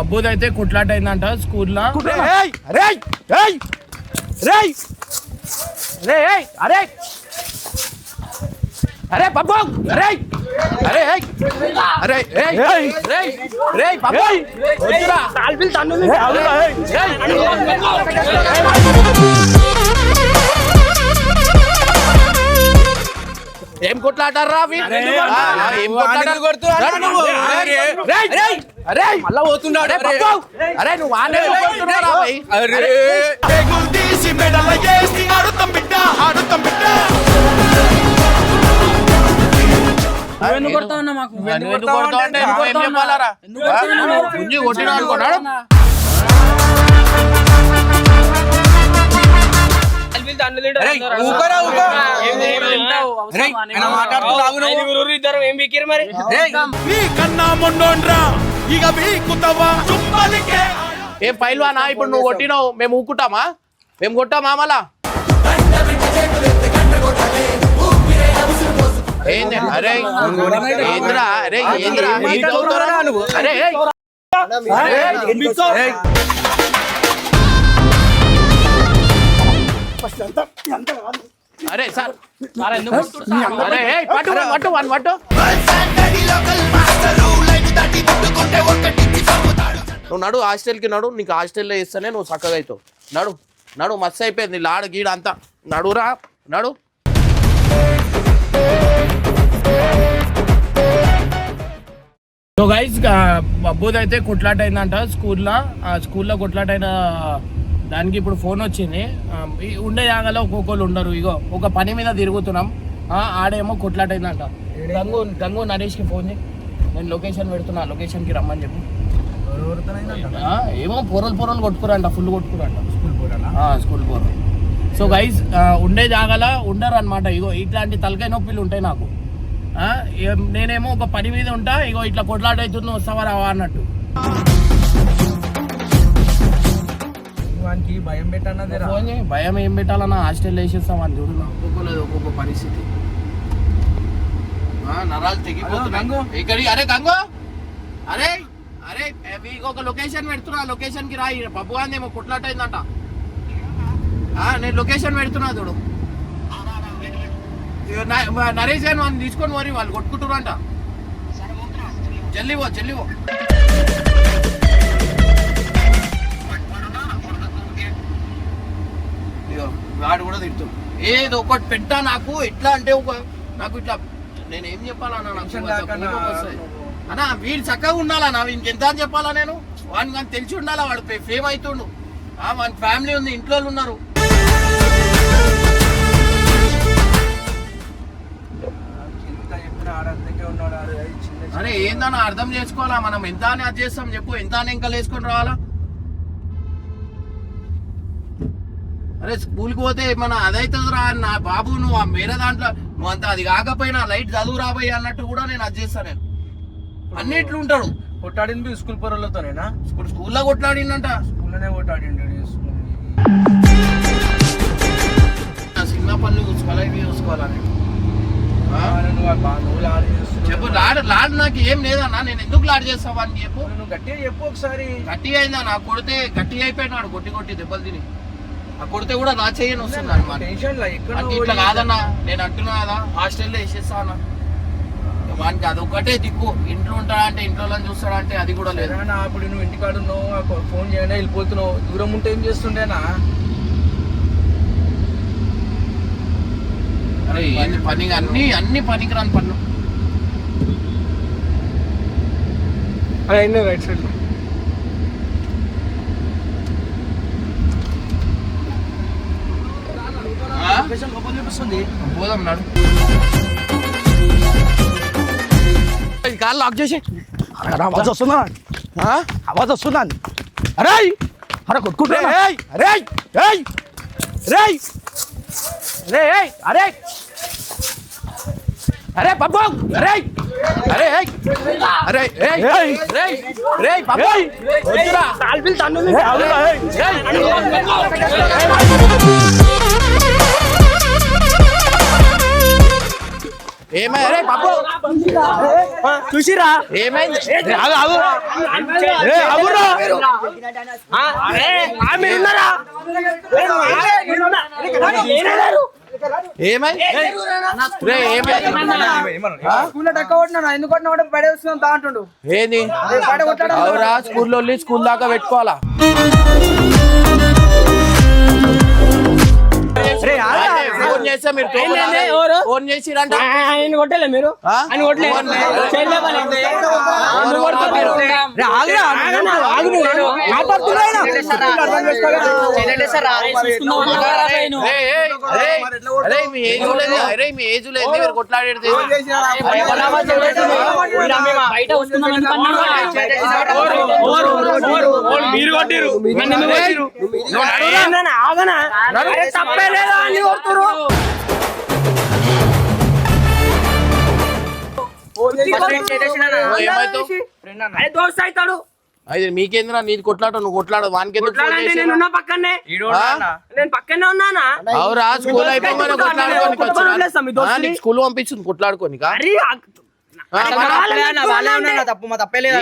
బబ్బుదైతే కుట్లాట అయిందంట స్కూల్లో. అరే బబ్బు అరే అరే అరే రే బబ్బు ఏం కొట్లాటారా మళ్ళా పోతున్నాడు. అరే నువ్వు కొట్టినా అనుకున్నాడు. ఏ పైల్వానా ఇప్పుడు నువ్వు కొట్టినావు మేము ఊకుంటామా? మేము కొట్టామా మళ్ళా? ఏంది అరే ఏంద్రా అరే ఏంద్రా ఏం చదువుతారా నువ్వు? అరే అరే సార్ అరే పట్టు పట్టు వన్ పట్టు. నువ్వు నడు హాస్టల్కి నడు, నీకు హాస్టల్లో ఇస్తానే నువ్వు చక్కగా అవుతావు. నడు నడు మస్తు అయిపోయింది లాడ గీడ అంతా. నడురా నడు. సో గైస్ బబ్బుదైతే కొట్లాట అయిందంట స్కూల్లో. ఆ స్కూల్లో కొట్లాట అయిన దానికి ఇప్పుడు ఫోన్ వచ్చింది. ఉండే జాగాలో ఒక్కొక్కరు ఉండరు. ఇగో ఒక పని మీద తిరుగుతున్నాం, ఆడేమో కొట్లాట అయిందంట. గంగు నరేష్కి ఫోన్ చేయి, నేను లొకేషన్ పెడుతున్నా, లొకేషన్కి రమ్మని చెప్పు. ఏమో పొరలు కొట్టుకురంట, ఫుల్ కొట్టుకురంట స్కూల్ పోరలు. సో గైస్ ఉండే జాగాలో ఉండరు అనమాట. ఇగో ఇట్లాంటి తలకాయ నొప్పిలు ఉంటాయి నాకు. నేనేమో ఒక పని మీద ఉంటా, ఇగో ఇట్లా కొట్లాట అవుతుంది వస్తావా రావా అన్నట్టు. భయం పెట్టన్నది భయం ఏం పెట్టాలన్నా హాస్టల్ వేసేస్తాం అని చూడు. ఒక్కొక్క పరిస్థితి నరాలు తెగిపోతున్నాయి. అరే గంగు అరే అరే మీకు ఒక లొకేషన్ పెడుతున్నా, లొకేషన్ కి రాయి. బబ్బు గాంధీ ఏమో కొట్లాట అయిందంట. నేను లొకేషన్ పెడుతున్నా చూడు. నరేష్ గారిని వాళ్ళు తీసుకొని మరి వాళ్ళు కొట్టుకుంటున్నారంట. చెల్లివో వాడు కూడా తింటాడు. ఏదో ఒకటి పెట్టా నాకు ఎట్లా అంటే నాకు ఇట్లా నేనేం చెప్పాలన్నా అన్నా వీడు చక్కగా ఉండాలన్నా. ఇంకెంత అని చెప్పాలా నేను? వాడిని కానీ తెలిసి ఉండాలా, వాడు ఫేమ్ అవుతుండు. వాడి ఫ్యామిలీ ఉంది, ఇంట్లో ఉన్నారు. అరే ఏందన్నా అర్థం చేసుకోవాలా మనం. ఎంత అని అది చేస్తాం చెప్పు, ఎంత అని ఇంకా వేసుకొని రావాలా? అరే స్కూల్కి పోతే మన అదైతుంది రా నా బాబు, నువ్వు ఆ వేరే దాంట్లో నువ్వు అంత అది కాకపోయినా లైట్ చదువు రాబోయే అన్నట్టు కూడా నేను అది చేస్తాను. నేను అన్నిట్లు ఉంటాడు. కొట్టాడింది స్కూల్ పొరలతోనేనా? స్కూల్లో కొట్లాడిందంట. స్కూల్లోనే కొట్టాడిండు. సినిమా పనులు చూసుకోవాలి, ఇవి చూసుకోవాలని చెప్పు. లాడ్ నాకు ఏం లేదన్నా, నేను ఎందుకు లాడ్ చేస్తావా అని చెప్పు. నువ్వు గట్టిగా చెప్పు ఒకసారి. గట్టిగా అయిందా? నాకు కొడితే గట్టిగా అయిపోయినాడు, కొట్టి దెబ్బలు తిని. ఆ కొడితే కూడా నా చేయని వస్తుంది అనమాట. ఇట్లా కాదన్నా, నేను అంటున్నా కదా హాస్టల్లో వేసేస్తా అన్న. వానికి అది ఒకటే దిక్కు. ఇంట్లో ఉంటాడా అంటే ఇంట్లో చూస్తాడా అంటే అది కూడా లేదు. అప్పుడు నువ్వు ఇంటికాడ ఉన్నావు, ఫోన్ చేయడా వెళ్ళిపోతున్నావు. దూరం ఉంటే ఏం చేస్తుండేనా? అరే ఏంది పని, అన్ని పనికిరాని పనులు. రైట్ సైడ్ పోదాం నాడు. కాళ్ళు లాక్ చేసి ఆవాజ్ వస్తుందా? అరే అరే కొట్టుకుంటా. అరే అరే అరే బాబు అరే అరే అరే రే బాబు వద్దురా. ఏమై అరే బాబు చూసిరా ఏమైంది? ఏది అవురా స్కూల్లో స్కూల్ దాకా పెట్టుకోవాలా ఫోన్ చేస్తే మీరు ఫోన్ చేసి కొట్టలే మీరు ఆయన మీ ఏజ్ లేదు మీ ఏజ్ లేదు మీరు కొట్లాడేది మీరు కొట్టిరు ఆగనా తప్పే లేదా అని కొడుతురు దోస్త్ అవుతాడు అయితే మీకేంద్రా నీది కొట్లాట నువ్వు కొట్లాడు వానికెందుకు నేను పక్కనే నేను పక్కనే ఉన్నానా అవురా స్కూల్ అయిపోయి కొట్లాడుకోని స్కూల్ పంపించింది కొట్లాడుకోని తప్పు మా తప్పే లేదు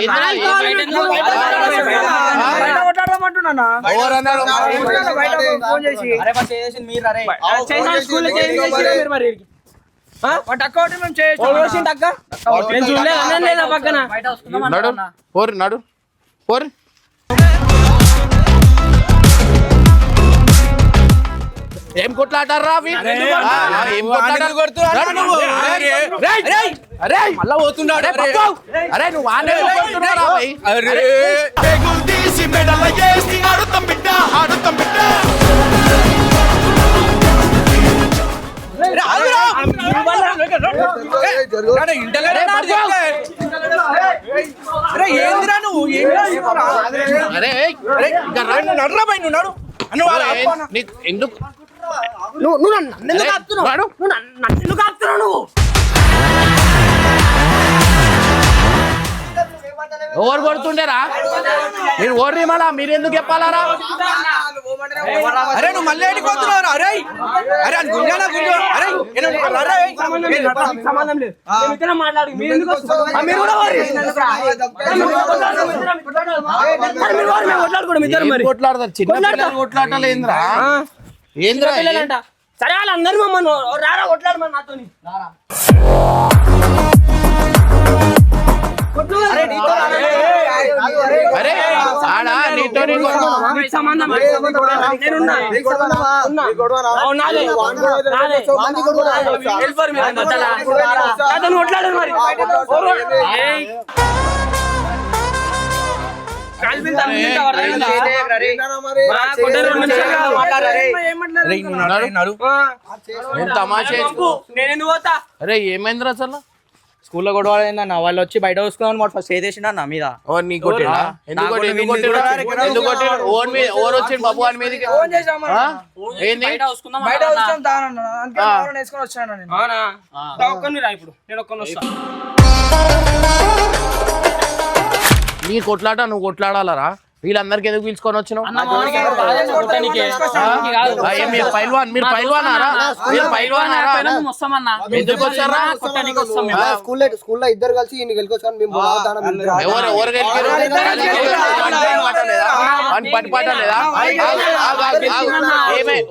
పోరు నడు పోరు ఏం కొట్లాడారా ఏం అరే మళ్ళా పోతున్నాడు అరే నువ్వు ఎందుకు నువ్వు నన్ను ఆపుతున్నావు నువ్వు ఎవరు కొడుతుండేరా మీరు ఓర్రి మళ్ళా మీరు ఎందుకు చెప్పాలరా అరే నువ్వు మళ్ళీ ఎడిపోతున్నావు అరే అరే సంబంధం లేదు మాట్లాడు మీరు ఎందుకు కొట్లాడతారు చిన్న కొట్లాడలేంద్రా ఏంద్రా సరే వాళ్ళందరూ మమ్మల్ని రారా కొట్లాడమని నాతో అరే ఆడా నీతో సంబంధం కొట్లాడారు మరి అరే ఏమైందిరా అసలు స్కూల్లో గొడవ అయిందన్న వాళ్ళు వచ్చి బయట వస్తున్నాను వాడు ఫస్ట్ ఏదేసిండు అన్న మీద బాబు అని మీదకి నీ కొట్లాట నువ్వు కొట్లాడాలరా వీళ్ళందరికి ఎందుకు పిలుచుకొని వచ్చినావు మీరు పైల్వానారా ఎందుకు వచ్చారా స్కూల్లో ఇద్దరు కలిసి ఎవరు పట్టిపాట లేదా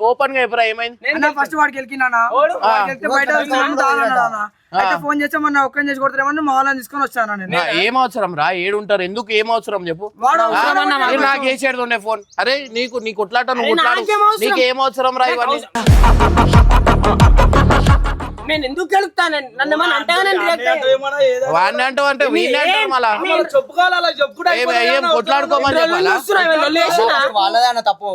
ఓపెన్ గా ఎప్పుడా ఏమైంది ఫస్ట్ వాడికి వెళ్ళినా ఫోన్ చేస్తే మొన్న ఒక్కని చేసి కొడతారేమని మా వాళ్ళని తీసుకొని వచ్చాను నేను. ఏం అవసరం రా ఏడుంటారు ఎందుకు ఏం అవసరం చెప్పు నాకు వేసేది ఉండే ఫోన్ అరే నీకు నీ కొట్లాట నువ్వు కొట్లాడు నీకు ఏం అవసరం రా ఇవన్నీ నేను ఎందుకు గెలుస్తాను నన్ను ఏమన్నా వాడిని అంటావు అంటే వీళ్ళని అంటారు మళ్ళా ఏం కొట్లాడుకోమని వాళ్ళదన్న తప్పు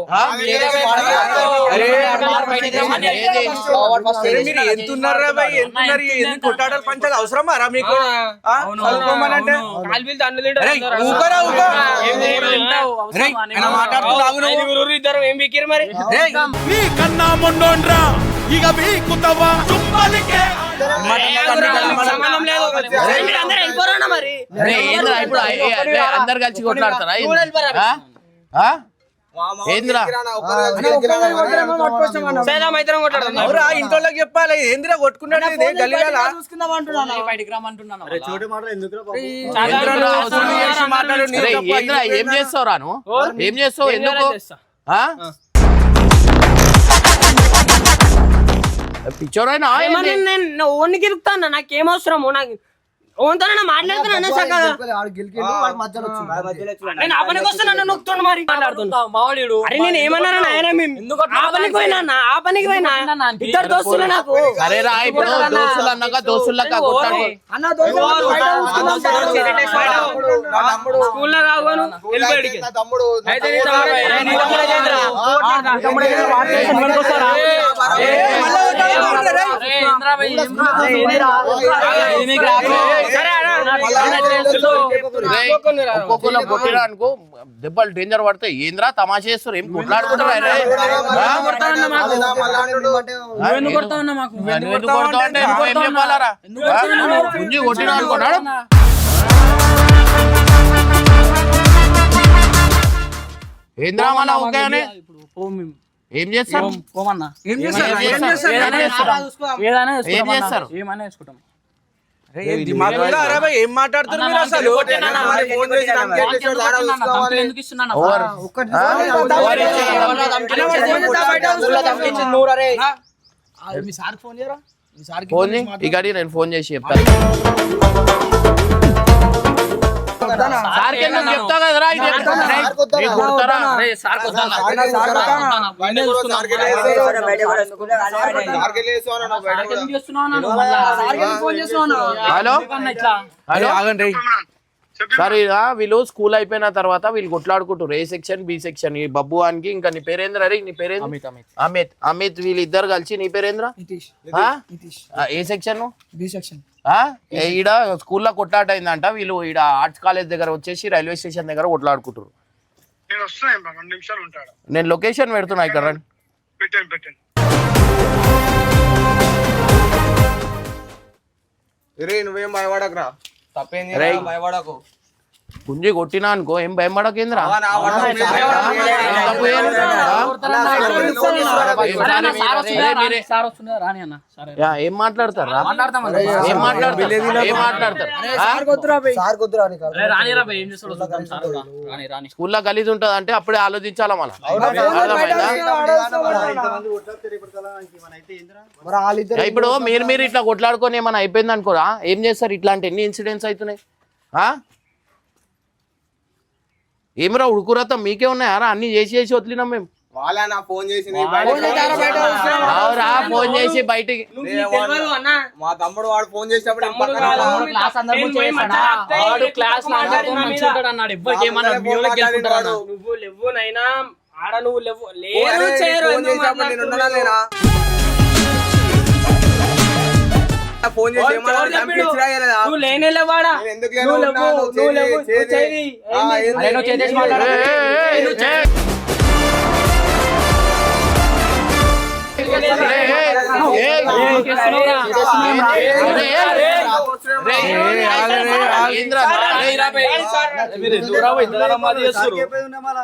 కొట్లాడాలి పంచాలి అవసరమా రా మీకు కన్నా మొండోండ్రా ఇక వీకుతావా ఇప్పుడు అందరు కలిసి కొట్లాడతారా ఏంద్రా సైదాం అయితే కొట్టాడు అవురా ఇంట్లో చెప్పాలి ఏందిరా కొట్టుకున్నాడు ఇది గలీలా చూసుకుందాం అంటున్నాను మాట్లాడు అరే, ఏంద్రా ఏం చేస్తావు రాను ఏం చేస్తావు ఎందుకు ఆ? పిచ్చోరైనా ఏంది? నేను ఓన్ని గిరుకుతాను నాకేం అవసరము నాకు ఓన్తో మాట్లాడుతున్నా చక్కగా నేను ఆ పనికి వస్తున్నా నొక్కుతున్నా మరి మాట్లాడుతున్నా అరే నేను ఏమన్నా ఆయన ఆ పనికి పోయినా ఆ పనికి పోయినా ఇద్దరు దోస్తులు నాకు సరే రా ఇప్పుడు దోస్తులు అన్నాక దోస్తులక కొట్టాడు అన్న స్కూల్లో కాగోను వెళ్ళిపోయాడికి అయితే నీ ఒక్కొక్కరు కొట్టిరా అనుకో దెబ్బలు డేంజర్ పడతాయి ఏంద్రా తమాషా చేస్తారు ఏం కొట్లాడుకుంటారు ఎందుకు కొడతా ఉన్నా మాకు ఎందుకు కొడతావు అంటే నువ్వు ఏం చెప్పాలరా గుంజి కొట్టినా అనుకున్నాడు ఏంద్రా మళ్ళా ఓకే అని ఏం చేస్తారు ఏం చేస్తారు ఏం మాట్లాడుతున్నారు మీరు అసలు ఫోన్ ఈ గడి నేను ఫోన్ చేసి చెప్తాను సార్ ఎందుకు చెప్తా కదరా ఇది నీకు కొడతారా? హలో హలో ఆగండి సరే వీళ్ళు స్కూల్ అయిపోయిన తర్వాత వీళ్ళు కొట్లాడుకుంటారు ఏ సెక్షన్ బి సెక్షన్ ఈ బబ్బు అనికి ఇంకా నీ పేరేంద్ర అరే నీ పేరేంద్ర అమిత్ అమిత్ వీళ్ళిద్దరు కలిసి నీ పేరేంద్ర ఏ సెక్షన్ బి సెక్షన్ ఈడ స్కూల్లో కొట్లాట అయిందంట వీళ్ళు ఈడ ఆర్ట్స్ కాలేజ్ దగ్గర వచ్చేసి రైల్వే స్టేషన్ దగ్గర కొట్లాడుకుంటారు నేను లొకేషన్ పెడుతున్నా ఇక్కడ రండి. నువ్వేం భయపడకురా తప్పేం రేయ్. భయపడకు గుంజి కొట్టినా అనుకో ఏం భయం పడకేంద్రా ఏం మాట్లాడతారా ఏం మాట్లాడతారు ఏం మాట్లాడతారు స్కూల్లో గలీజ్ ఉంటది అంటే అప్పుడే ఆలోచించాలా మనం ఇప్పుడు మీరు ఇట్లా కొట్లాడుకొని ఏమైనా అయిపోయింది అనుకోరా ఏం చేస్తారు ఇట్లాంటి ఎన్ని ఇన్సిడెంట్స్ అవుతున్నాయి ఏమిరా ఉడుకురత మీకే ఉన్నాయారా అన్ని చేసి వదిలినాం మేము వాళ్ళ ఫోన్ చేసి అవురా ఫోన్ చేసి బయటికి మా తమ్ముడు వాడు ఫోన్ చేసినప్పుడు నువ్వు లేవు నైనా ఆడ నువ్వు లేవు లేరు చేయరు ఫోన్ చేసి నువ్వు లేనే లేవాడా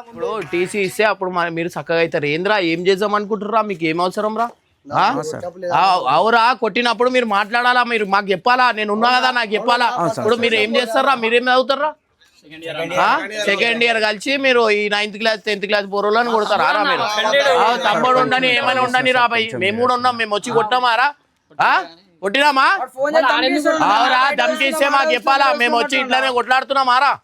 ఇప్పుడు టీసీ ఇస్తే అప్పుడు మీరు చక్కగా అవుతారు ఏంద్రా ఏం చేద్దాం అనుకుంటుర్రా మీకు ఏం అవసరం రా అవురా కొట్టినప్పుడు మీరు మాట్లాడాలా మీరు మాకు చెప్పాలా నేను ఉన్నా కదా నాకు చెప్పాలా ఇప్పుడు మీరు ఏం చేస్తారా మీరేం చదువుతారా సెకండ్ ఇయర్ కలిసి మీరు ఈ 9th క్లాస్ 10th క్లాస్ పోరోళ్ళని కొడతారా రా మీరు తమ్ముడు ఉండని ఏమైనా ఉండని రా భయ్ మేము కూడా ఉన్నాం మేము వచ్చి కొట్టామారా కొట్టినామా అవురా ధమ్కిస్తే మాకు చెప్పాలా మేము వచ్చి ఇట్లానే కొట్లాడుతున్నామారా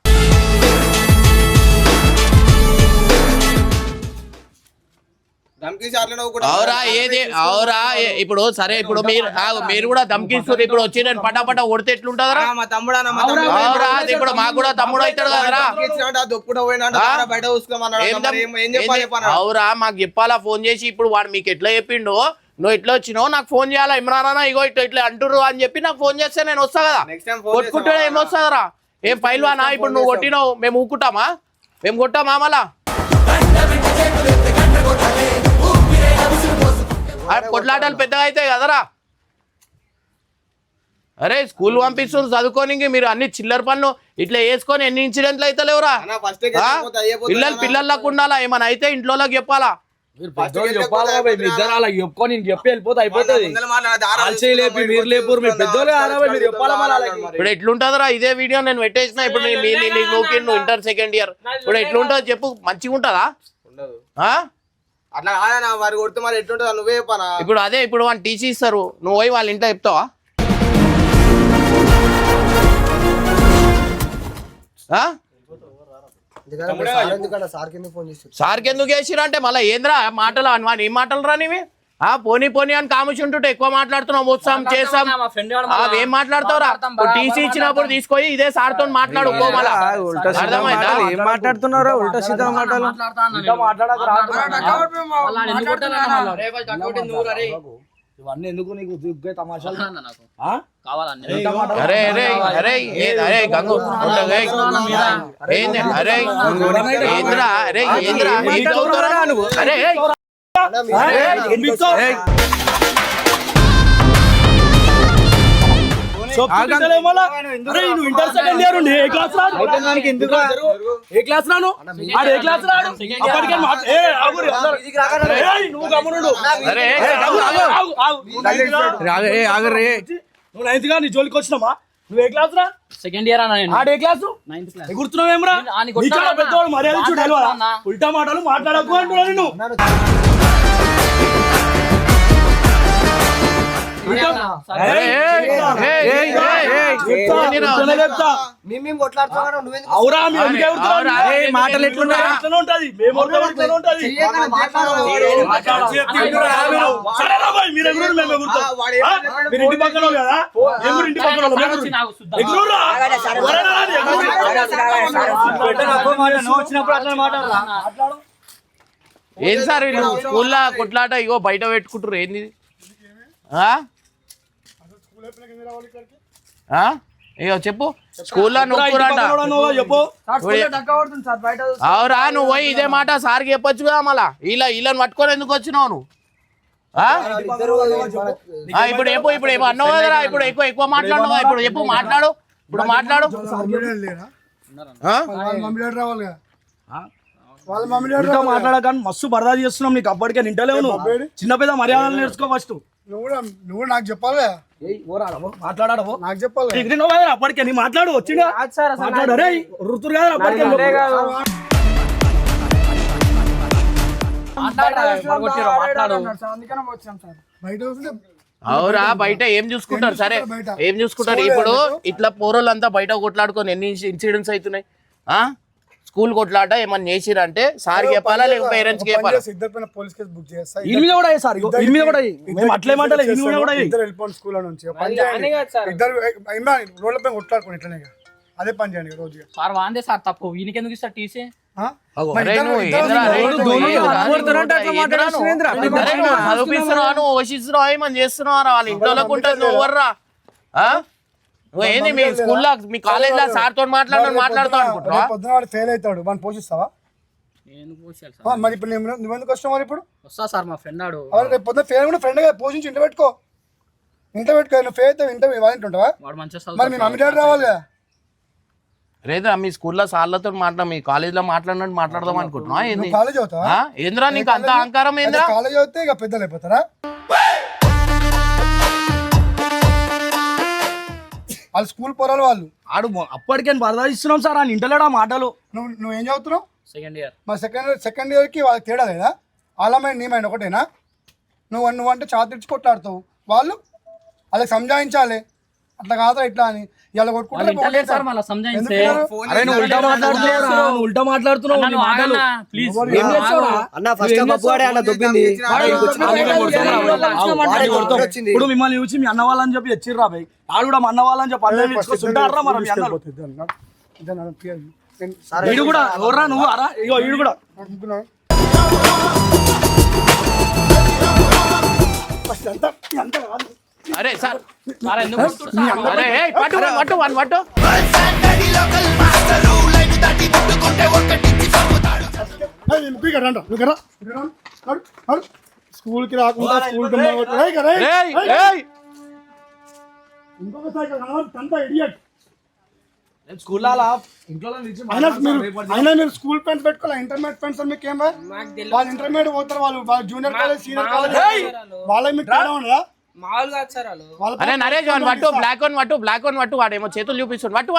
అవురా ఏది అవురా ఇప్పుడు సరే ఇప్పుడు మీరు కూడా ధమ్కిస్తారు ఇప్పుడు వచ్చి నేను పటాపట కొడితే ఎట్లుంటదరా అవురా ఇప్పుడు మాకు కూడా తమ్ముడు అవుతాడు కదరా అవురా మాకు చెప్పాలా ఫోన్ చేసి ఇప్పుడు వాడు మీకు ఎట్లా చెప్పిండు నువ్వు ఎట్లా వచ్చినావు నాకు ఫోన్ చేయాలా ఇమ్రానా ఇగో ఇట్లా ఇట్లా అంటుర్రు అని చెప్పి నాకు ఫోన్ చేస్తే నేను వస్తా కదా కొట్టుకుంటే ఏమొస్తుందరా ఏం పైల్వానా ఇప్పుడు నువ్వు కొట్టినావు మేము ఊకుంటామా మేము కొట్టామా మళ్ళా కొట్లాటలు పెద్దగా అవుతాయి కదరా అరే స్కూల్ పంపిస్తున్నారు చదువుకోనికి, మీరు అన్ని చిల్లర పనులు ఇట్లా వేసుకొని ఎన్ని ఇన్సిడెంట్లు అయితే లేవురా? పిల్లలకు ఉండాలా, ఏమైనా అయితే ఇంట్లో చెప్పాలా? చెప్పుకొని చెప్పి వెళ్ళిపోతే అయిపోతుంది. ఇప్పుడు ఎట్లుంటదిరా ఇదే వీడియో నేను పెట్టేసిన, ఇప్పుడు నువ్వు ఇంటర్ సెకండ్ ఇయర్, ఇప్పుడు ఎట్లుంటదో చెప్పు, మంచిగా ఉంటదా? అట్లా కాదన్నా, వారు కొడితే మరి ఎట్లుంటుందా నువ్వే చెప్పానా? ఇప్పుడు అదే ఇప్పుడు వాళ్ళు టీసీ ఇస్తారు, నువ్వు పోయి వాళ్ళ ఇంట్లో చెప్తావా? సార్కి ఎందుకు వేసిరా అంటే మళ్ళీ ఏంద్రా మాటలు ఏం మాటలు రా నీవి? పోనీ పోనీ అని కాముచి ఉంటుంటే ఎక్కువ మాట్లాడుతున్నావు, వస్తాం చేస్తాం, ఏం మాట్లాడతావురా? టీసీ ఇచ్చినప్పుడు తీసుకొని ఇదే సార్ తో మాట్లాడు. అర్థమైందా? ఏం మాట్లాడుతున్నారా? ఉల్టా సీదా మాటలు ఇవన్నీ ఎందుకు నీకు తమాషాలు? అరే అరే అరే అరే గంగు అరే ఏంద్రా అరే ఏంద్రా అరే ఇంటర్ సెకండ్ ఇయర్ ఉండి ఏ క్లాస్ రాడు? ఏ క్లాస్ రాను? ఏ క్లాస్ రాడు? నువ్వు నైన్త్ గా నీ జోలికి వచ్చినామా? నువ్వు ఏ క్లాస్ రా? సెకండ్ ఇయర్ అన్న. ఆడ ఏ క్లాసు? గుర్తున్నావేమరా? పెద్దవాడు మర్యాద చూడాలి, ఉల్టా మాటలు మాట్లాడకు అంటున్నా నేను. మాటలు ఎట్లున్నా మీరు ఇంటి పక్కన కదా, ఇంటి పక్కన ఏం సార్ వీళ్ళు స్కూల్లో కొట్లాట ఇగో బయట పెట్టుకుంటారు, ఏంది? ఇగో చెప్పు, స్కూల్లో నువ్వురాట అవురా? నువ్వు పోయి ఇదే మాట సార్కి చెప్పొచ్చు కదా, మళ్ళా వీళ్ళని పట్టుకొని ఎందుకు వచ్చినావు నువ్వు? ఇప్పుడు చెప్పు, ఇప్పుడు ఏమో అన్నావు కదరా, ఇప్పుడు ఎక్కువ మాట్లాడు, ఇప్పుడు చెప్పు, మాట్లాడు, ఇప్పుడు మాట్లాడు. మాట్లాడక మస్తు బరదా చేస్తున్నాం, నీకు అప్పటికే నింటలేవు, నువ్వు చిన్న పెద్ద మర్యాదలు నేర్చుకో ఫస్ట్. నువ్వు నాకు చెప్పాలి, మాట్లాడాడవు నాకు చెప్పాలి. అప్పటికే నీ మాట్లాడు, వచ్చిందా మాట్లాడు. అరే రుతురు కదా అప్పటికే. అవురా బయట ఏం చూసుకుంటారు? సరే ఏం చూసుకుంటారు? ఇప్పుడు ఇట్లా పోరోళ్ళంతా బయట కొట్లాడుకొని ఎన్ని ఇన్సిడెంట్స్ అవుతున్నాయి. స్కూల్ కొట్లాట ఏమన్నా చేసిరంటే సార్ చెప్పాలా లేక పేరెంట్స్ కి చెప్పాలా? అదే పని చేయండి రోజు. సార్ వాందే సార్ తప్పు, వీనికి ఎందుకు ఇస్తారు టీసీ? చదివిస్తున్నాను వశిస్తున్నావు ఏమని చేస్తున్నావు? వాళ్ళ ఇంట్లో ఉంటుంది, నువ్వు ఎవర్రా? ఏంది మీ స్కూల్లో మీ కాలేజ్ లో సార్ తోటి మాట్లాడతావు అనుకుంటున్నా? పొద్దున ఫెయిల్ అవుతాడు, వాడిని పోషిస్తావా? మరి ఇప్పుడు నువ్వెందుకు వస్తావు? మరి ఇప్పుడు వస్తా సార్, మా ఫ్రెండ్ ఆడు పొద్దున ఫెయిల్ కూడా ఫ్రెండ్ గా పోషించి ఇంట పెట్టుకో, నువ్వు ఫెయిల్ అవుతావు ఇంట వాళ్ళ ఉంటావా? మరి మీ మమ్మీ డాడీ రావాలి కదా. లేదా మీ స్కూల్లో సార్లతో మీ కాలేజ్ లో మాట్లాడినట్టు మాట్లాడదాం అనుకుంటున్నా? కాలేజ్ అవుతావా? ఏంద్రా నీకు అంత అహంకారం? ఏంద్రా కాలేజ్ అవుతే ఇక పెద్దలు అయిపోతారా? వాళ్ళు స్కూల్ పోరాలు వాళ్ళు. ఆడు అప్పటికే బరదా ఇస్తున్నాం సార్, అని ఇంటలేడా మాటలు. నువ్వేం చదువుతున్నావు? Second year. మా సెకండ్ ఇయర్ కి వాళ్ళకి తేడా లేదా? వాళ్ళ మైండ్ నీ మైండ్ ఒకటేనా? నువ్వు అంటే చాతిచ్చి కొట్లాడుతావు, వాళ్ళు వాళ్ళకి సంజాయించాలి, అట్లా కాదా ఇట్లా అని. ఇలా కొట్టుకుంటే ఉల్టా మాట్లాడుతున్నావు. ఇప్పుడు మిమ్మల్ని చూసి మీ అన్న వాళ్ళని చెప్పి వచ్చిర్రా భయ్, ఆడు కూడా అన్న వాళ్ళని చెప్పి అన్న మరి ఈడు కూడా ఎవర్రా నువ్వు? అరా ఇగో ఈడు కూడా అరే సార్ అరే పట్టు పట్టు వన్ పట్టు. స్కూల్ కి రాకుండా స్కూల్ ఇంకొకసారి అంత ఇడియట్. నేను స్కూల్లో అలా ఇంట్లో నుంచి అయినా మీరు స్కూల్ ఫ్రెండ్స్ పెట్టుకోవాలి, ఇంటర్మీడియట్ ఫ్రెండ్స్ అని మీకు ఏం వాళ్ళు ఇంటర్మీడియట్ పోతారు, వాళ్ళు జూనియర్ కాలేజ్ సీనియర్ కాలేజ్ వాళ్ళ మీకు తేడా ఉండదా? మామూలుగా సార్ వాళ్ళు అరే నరేష్ వన్ వట్టు బ్లాక్ వన్ వట్టు వాడేమో చేతులు చూపిస్తుంది వట్టు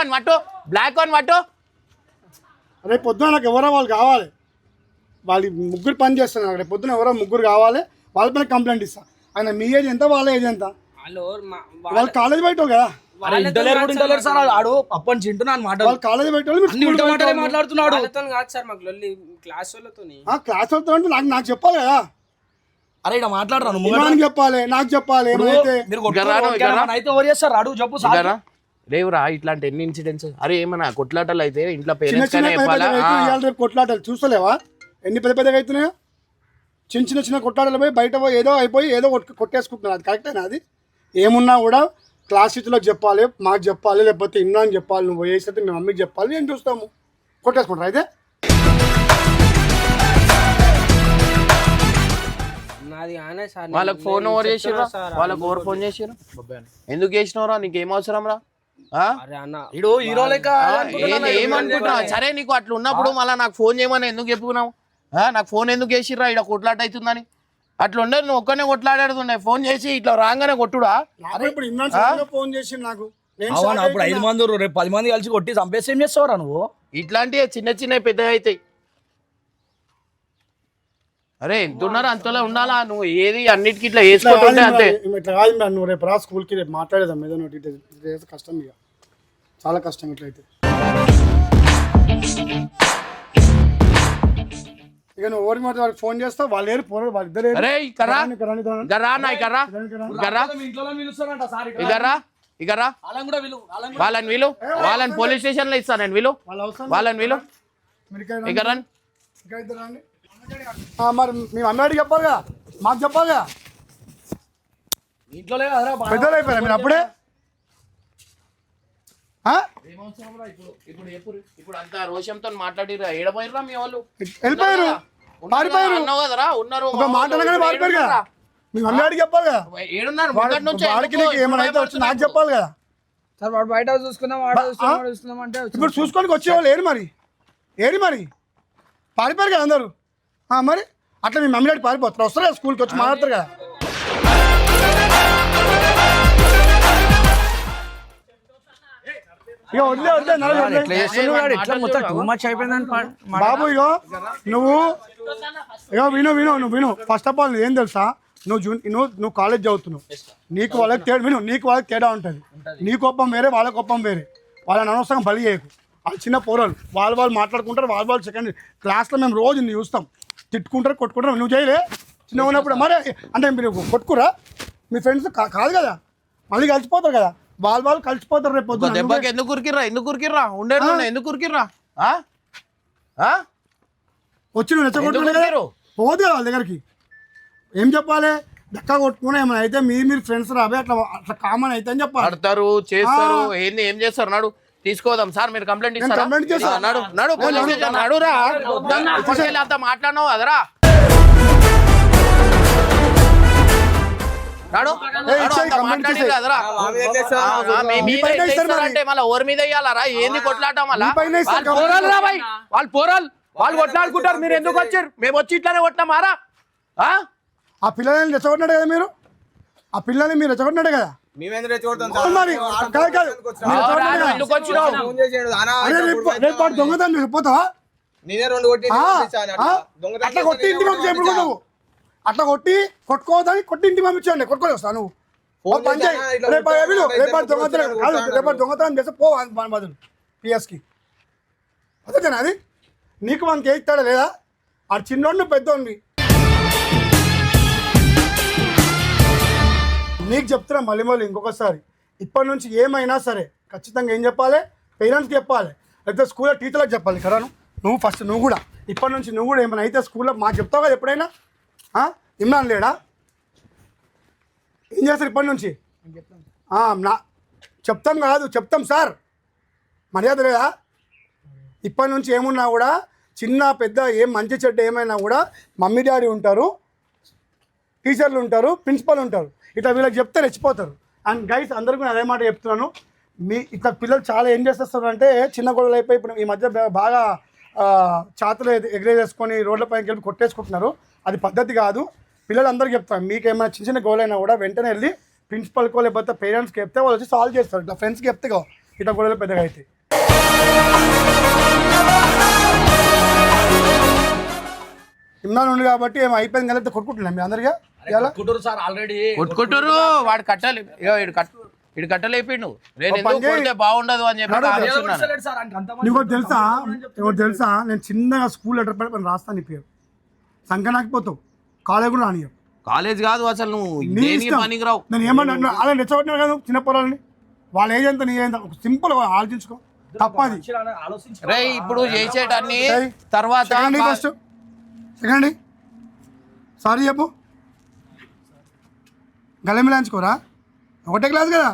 బ్లాక్ వన్ వట్టు. రేపు పొద్దున నాకు ఎవరో వాళ్ళు కావాలి, వాళ్ళు ముగ్గురు పని చేస్తున్నారు, రేపు పొద్దున ఎవరో ముగ్గురు కావాలి, వాళ్ళ పైన కంప్లైంట్ ఇస్తా. ఆయన మీ ఏజ్ ఎంత వాళ్ళ ఏజ్ ఎంత? వాళ్ళు కాలేజ్ బయట కదా, ఇంటలేరు సార్ ఆడు అప్పని చింటూ నా మాట వాళ్ళు కాలేజ్ బయట మాట్లాడుతున్నాడు. కాదు సార్ మాకు క్లాస్ వాళ్ళతో క్లాస్ వెళ్తా అంటే నాకు చెప్పాలి కదా. అరే ఇక్కడ మాట్లాడరా నాకు చెప్పాలి, నాకు చెప్పాలి. ఏమైతే అయితే ఎవరు చేస్తారు అడుగు చెప్పు సార్. రేవురా ఇట్లాంటి ఎన్ని ఇన్సిడెంట్స్. అరే ఏమన్నా కొట్లాటలు అయితే ఇంట్లో చిన్న చిన్న పేరెంట్స్ రేపు కొట్లాటలు చూస్తలేవా ఎన్ని పెద్ద పెద్దగా అవుతున్నాయో? చిన్న చిన్న కొట్లాటలు పోయి బయట పోయి ఏదో అయిపోయి ఏదో కొట్టేసుకుంటున్నారు. అది కరెక్టేనా? అది ఏమున్నా కూడా క్లాస్ టీచర్లకు చెప్పాలి, మాకు చెప్పాలి, లేకపోతే ఇన్నా అని చెప్పాలి. నువ్వు వేసేది మీ మమ్మీకి చెప్పాలి, నేను చూస్తాము. కొట్టేసుకుంటారు అయితే వాళ్ళకి ఫోన్ ఓవర్ చేసిరా, వాళ్ళకి ఓవర్ ఫోన్ చేసిరా. ఎందుకు చేసినవరా? నీకేం అవసరం రా? ఏమనుకుంటున్నావు? సరే నీకు అట్లా ఉన్నప్పుడు మళ్ళీ నాకు ఫోన్ చేయమని ఎందుకు చెప్పుకున్నావు? నాకు ఫోన్ ఎందుకు చేసిర్రా? ఇక్కడ కొట్లాట అవుతుందని అట్లా ఉండదు. నువ్వు ఒక్కనే కొట్లాడుతుండే ఫోన్ చేసి ఇట్లా రాగానే కొట్టుడా? ఫోన్ చేసి నాకు అప్పుడు 5 మంది రేపు 10 మంది కలిసి కొట్టి చంపేసి ఏం చేస్తావురా నువ్వు? ఇట్లాంటివి చిన్న చిన్న పెద్దగా అవుతాయి. అరే ఎంత ఉన్నారో అంతలో ఉండాలా. నువ్వు ఏది అన్నిటికీ ఇట్లా వేసుకుంటుంటే అంతే. ఇట్లా కాదు, నువ్వు రేపు రా స్కూల్కి, రేపు మాట్లాడేదాం ఏదో కష్టం, ఇక చాలా కష్టం ఇట్లయితే. ఇక నువ్వు ఎవరికి మాట వాళ్ళకి ఫోన్ చేస్తావు, వాళ్ళు ఏరు పోరు, వాళ్ళిద్దరు వాళ్ళని పోలీస్ స్టేషన్ లో ఇస్తాను నేను. వాళ్ళని మరి మేము అమ్మాడికి చెప్పాలి కదా, మాకు చెప్పాలి కదా. ఇంట్లో పెద్దలు అయిపోయారా మీరు అప్పుడే? ఇప్పుడు అంత రోషంతో మాట్లాడిరా, ఏడపోయిర్రా మీ వాళ్ళు? వెళ్ళిపోయారు, పారిపోయారు. అన్నావు కదరా, ఉన్నారు. ఒక మాట అనగానే పారిపోయారు కదా. మేము అమ్మాడికి చెప్పాలి కదా. ఏడున్నారు వాడికి ఏమైనా అయితే వచ్చి నాకు చెప్పాలి కదా. సార్ వాడు బయట చూసుకుందాం, చూసుకుందాం అంటే ఇప్పుడు చూసుకోనికి వచ్చేవాళ్ళు ఏరి మరి పారిపోయారు కదా అందరూ. మరి అట్లా మీ మమ్మీ డాడీ పారిపోతారు, వస్తారు కదా స్కూల్కి వచ్చి మాట్లాడతారు కదా. ఇక బాబు ఇగో నువ్వు విను ఫస్ట్ ఆఫ్ ఆల్ ఏం తెలుసా, నువ్వు కాలేజ్ చదువుతున్నావు, నీకు వాళ్ళకి తేడా ఉంటుంది. నీ కోపం వేరే, వాళ్ళ కోపం వేరే. వాళ్ళని అనవసరంగా బలి చేయకు. వాళ్ళు చిన్న పోరాలు, వాళ్ళు మాట్లాడుకుంటారు. వాళ్ళు సెకండ్ క్లాస్లో మేము రోజు నువ్వు చూస్తాం, తిట్టుకుంటారు, కొట్టుకుంటారు. నువ్వు చేయలే చిన్న ఉన్నప్పుడు? మరి అంటే మీరు కొట్టుకురా? మీ ఫ్రెండ్స్ కాదు కదా, మళ్ళీ కలిసిపోతారు కదా, వాళ్ళు కలిసిపోతారు. రేపు దెబ్బకి ఎందుకు ఉరికిర్రా ఉండేరు? ఎందుకు ఉరికిర్రా? వచ్చి నువ్వు నెచ్చగొట్టుకున్నారు పోదు కదా వాళ్ళ దగ్గరికి. ఏం చెప్పాలి? దక్క కొట్టుకున్నా ఏమైనా అయితే మీరు ఫ్రెండ్స్ రాబోయే అట్లా కామన్ అయితే అని చెప్పాలి. ఆడతారు, చేస్తారు, ఏం చేస్తారు? నాడు తీసుకోదాం సార్, మీరు కంప్లైంట్ ఇస్తారా? నడురా, మాట్లాడినావు అదరా. అంటే మళ్ళీ ఓరి మీద వేయాలరా? ఏంది కొట్లాట? మళ్ళీ వాళ్ళు పోరాలు వాళ్ళు కొట్లాడుకుంటారు. మీరు ఎందుకు వచ్చారు? మేము వచ్చి ఇట్లానే కొట్టినామారా? ఆ పిల్లల్ని రెచ్చగొట్టినాడు కదా మీరు, ఆ పిల్లల్ని మీరు రెచ్చగొట్టినాడు కదా. దొంగతనం పోతావా? అట్లా కొట్టి ఇంటికి పంపించు. నువ్వు అట్లా కొట్టుకోవద్దని కొట్టి ఇంటికి పంపించండి. కొట్టుకొని వస్తా నువ్వు దొంగతనం చేస్తే పో బదులు పిఎస్కి. అదేనా అది? నీకు మనకి ఇస్తాడా లేదా? ఆ చిన్నోడిని పెద్దోడిని నీకు చెప్తున్నా మళ్ళీ ఇంకొకసారి. ఇప్పటి నుంచి ఏమైనా సరే ఖచ్చితంగా ఏం చెప్పాలి? పేరెంట్స్కి చెప్పాలి, లేకపోతే స్కూల్లో టీచర్లకు చెప్పాలి కదా. నువ్వు ఫస్ట్ నువ్వు కూడా ఇప్పటి నుంచి నువ్వు కూడా ఏమైనా అయితే స్కూల్లో మాకు చెప్తావు కదా ఎప్పుడైనా. ఇమ్రాన్ లేడా? ఏం చేస్తారు ఇప్పటి నుంచి? చెప్తాం కాదు, చెప్తాం సార్, మర్యాద లేదా? ఇప్పటి నుంచి ఏమున్నా కూడా చిన్న పెద్ద ఏం మంచి చెడ్డ ఏమైనా కూడా మమ్మీ డాడీ ఉంటారు, టీచర్లు ఉంటారు, ప్రిన్సిపల్ ఉంటారు. ఇట్లా వీళ్ళకి చెప్తే రెచ్చిపోతారు. అండ్ గైస్ అందరికీ నేను అదే మాట చెప్తున్నాను, మీ ఇట్లా పిల్లలు చాలా ఏం చేస్తారు అంటే చిన్న గొడవలు అయిపోయి ఇప్పుడు ఈ మధ్య బాగా చాతలు ఎగరేసుకొని రోడ్లపైకి వెళ్ళి కొట్టేసుకుంటున్నారు. అది పద్ధతి కాదు. పిల్లలందరికీ చెప్తాను, మీకు ఏమైనా చిన్న చిన్న గొడవలు అయినా కూడా వెంటనే వెళ్ళి ప్రిన్సిపల్కో లేకపోతే పేరెంట్స్కి చెప్తే వాళ్ళు వచ్చి సాల్వ్ చేస్తారు. ఇట్లా ఫ్రెండ్స్కి చెప్తే ఇట్లా గొడవలు పెద్దగా అయితే ఇమ్రాన్ ఉంది కాబట్టి ఏమో అయిపోయింది కదా కొట్టుకుంటున్నాం మీ అందరిగా కొట్టురు సార్ ఆల్రెడీ కొట్టుకుంటారు. వాడు కట్టాలి, ఇడు కట్టలేపిండు. నేను ఎందుకు కొడితే బాగుండదు అని చెప్పి ఆలోచిస్తున్నాను. సార్ అంత నీకు తెలుసా నేను చిన్నగా స్కూల్ లెటర్ పెట్టి రాస్తాను. నీ పేరు సంకనాకపోతావు, కాలేజ్ కూడా రానియవు. కాలేజ్ కాదు అసలు, నువ్వు దేనికి పనికి రావు. నేను ఏమన్నా అలా రెచ్చగొట్టినా కదా చిన్న పొలాలని, వాళ్ళ ఏజ్ ఎంత నీ ఏజ్ సింపుల్ ఆలోచించుకో. తప్పది రే ఇప్పుడు చేసేటన్ని తర్వాత ఫస్ట్ సెకండ్ సారీ చెప్పు. గలమిలాంచుకోరా, ఒకటే క్లాస్ కదా,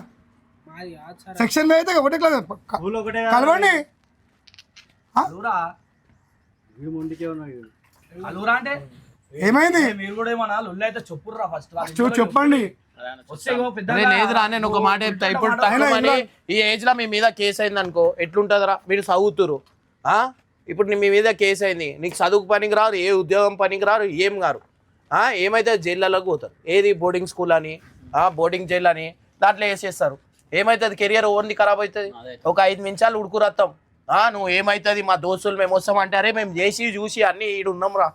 సెక్షన్ అయితే ఒకటే క్లాస్ కలవండి. అంటే ఏమైంది మీరు కూడా ఏమన్నా లొల్లి అయితే చెప్పుర్రా ఫస్ట్ చెప్పండి. లేదురా, నేను ఒక మాట చెప్తా. ఇప్పుడు తక్కువని ఈ ఏజ్ లో మీ మీద కేసు అయింది అనుకో, ఎట్లుంటదిరా? మీరు చదువుతురు, ఇప్పుడు మీ మీద కేసు అయింది, నీకు చదువుకు పనికి రారు, ఏ ఉద్యోగం పనికి రారు, ఏం గారు. ఏమైతే జైళ్ళలోకి పోతారు. ఏది బోర్డింగ్ స్కూల్ అని, బోర్డింగ్ జైలు అని దాంట్లో వేసేస్తారు. ఏమవుతుంది? కెరియర్ ఓన్లీ ఖరాబ్ అవుతుంది. ఒక 5 నిమిషాలు ఉడుకురత్తాం. నువ్వు ఏమవుతుంది, మా దోస్తులు మేము వస్తామంటే అరే మేము చేసి చూసి అన్నీ ఈడు ఉన్నాం రా.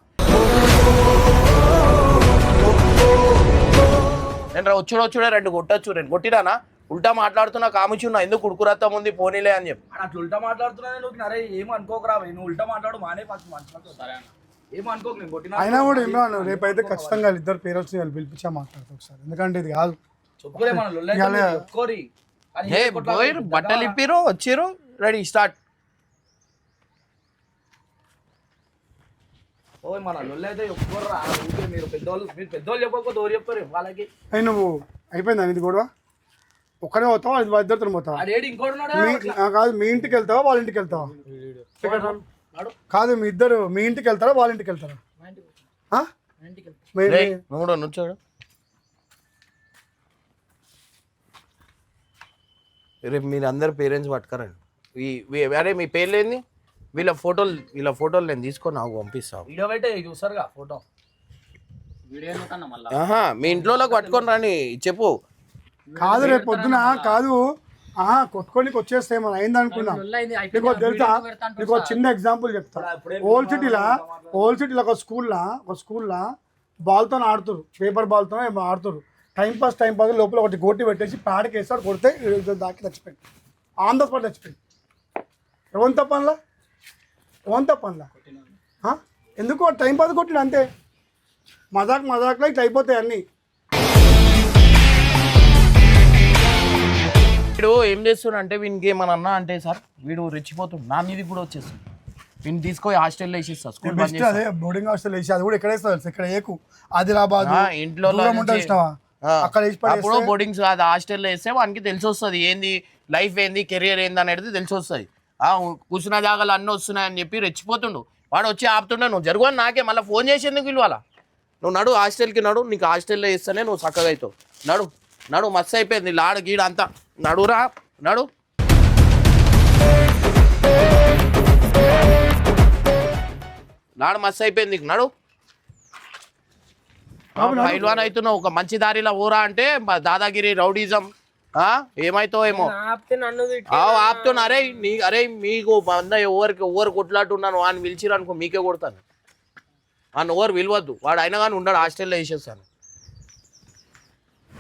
నేను వచ్చుడే 2 కొట్టచ్చు. నేను కొట్టిరానా? ఉల్టా మాట్లాడుతున్నా, కాముచున్నా, ఎందుకు ఉడుకురత్తం ఉంది పోనీలే అని చెప్పి. అట్లా ఉల్టా మాట్లాడుతున్నా నువ్వు. అరే ఏమనుకోకరా, నువ్వు ఉల్టా మాట్లాడు మానే ఏమనుకోకు. నేను కొట్టిన అయినా కూడా ఇమ్రాన్ రేపైతే ఖచ్చితంగా ఇద్దరు పేరెంట్స్ పిలిపించా మాట్లాడతాం ఒకసారి, ఎందుకంటే ఇది కాదు. బట్టలు ఇప్పిరు, వచ్చిరు, రెడీ స్టార్ట్. మన లొల్లి అయితే ఒప్పుకోర్రా. మీరు పెద్దోళ్ళు చెప్పకపోతే ఎవరు చెప్తారు వాళ్ళకి? అయి నువ్వు అయిపోయిందా ఇది గొడవ? ఒక్కడే పోతావా, అది ఇద్దరితో పోతావా? కాదు, మీ ఇంటికి వెళ్తావా వాళ్ళ ఇంటికి వెళ్తావా? కాదు, మీ ఇద్దరు మీ ఇంటికి వెళ్తారా వాళ్ళ ఇంటికి వెళ్తారా? చూడు రేపు మీరు అందరు పేరెంట్స్ పట్టుకరండి. అరే మీ పేర్లు ఏంది? వీళ్ళ ఫోటోలు నేను తీసుకొని నాకు పంపిస్తాను. మీ ఇంట్లో పట్టుకొని రాని చెప్పు. కాదు రేపు పొద్దున కాదు కొట్టుకోనికి వచ్చేస్తే మనం అయింది అనుకున్నాం. నీకు తెలుసా, నీకు చిన్న ఎగ్జాంపుల్ చెప్తా. ఓల్డ్ సిటీలో ఒక స్కూల్లో బాల్తో ఆడుతారు, పేపర్ బాల్తో ఆడుతారు. టైం పాస్ లోపల ఒకటి గోటి పెట్టేసి ప్యాడ్కి వేస్తాడు, కొడితే దాకి చచ్చిపోయింది. ఆన్ ద స్పాట్ చచ్చిపోయింది. ఎవరి తప్పనిలా ఎందుకు టైం పాస్ కొట్టిన అంతే. మజాక్లో ఇట్లా అయిపోతాయి అన్నీ. వీడు ఏం చేస్తున్నా అంటే వీనికి ఏమన్నా అన్నా అంటే సార్ వీడు రెచ్చిపోతుంది. నా మీది కూడా వచ్చేస్తుంది. వీడిని తీసుకొని హాస్టల్లో వేసేస్తా. అదే బోర్డింగ్ హాస్టల్ వేసి అది కూడా ఎక్కడ వేస్తా? ఇక్కడ ఏకు ఆదిలాబాద్ ఇంట్లో అప్పుడు బోర్డింగ్స్ కాదు హాస్టల్లో వేస్తే వానికి తెలిసి వస్తుంది ఏంది లైఫ్ ఏంది కెరియర్ ఏంది అనేది తెలిసి వస్తుంది. కూర్చున్న జాగాలు అన్నీ వస్తున్నాయని చెప్పి రెచ్చిపోతుండు. వాడు వచ్చి ఆపుతుండే, నువ్వు జరుగు అని నాకే మళ్ళీ ఫోన్ చేసేందుకు పిలవాలా? నువ్వు నడు హాస్టల్కి నడు, నీకు హాస్టల్లో వేస్తేనే నువ్వు చక్కగా అవుతావు. నడు మస్తు అయిపోయింది లాడు గీడ అంతా. నడురా నడు. నాడు మస్తు అయిపోయింది నీకు. నడు పైల్వాన్ అవుతున్నావు. ఒక మంచి దారిలో ఊరా అంటే దాదాగిరి రౌడీజం ఏమైతావు ఏమో ఆపుతున్నా. అరే మీకు ఎవరు కొట్లాడుతున్నాను అని పిలిచిరు అనుకో మీకే కొడతాను. అని ఎవరు విలువద్దు. వాడు అయినా కానీ ఉన్నాడు హాస్టల్లో వేసేస్తాను.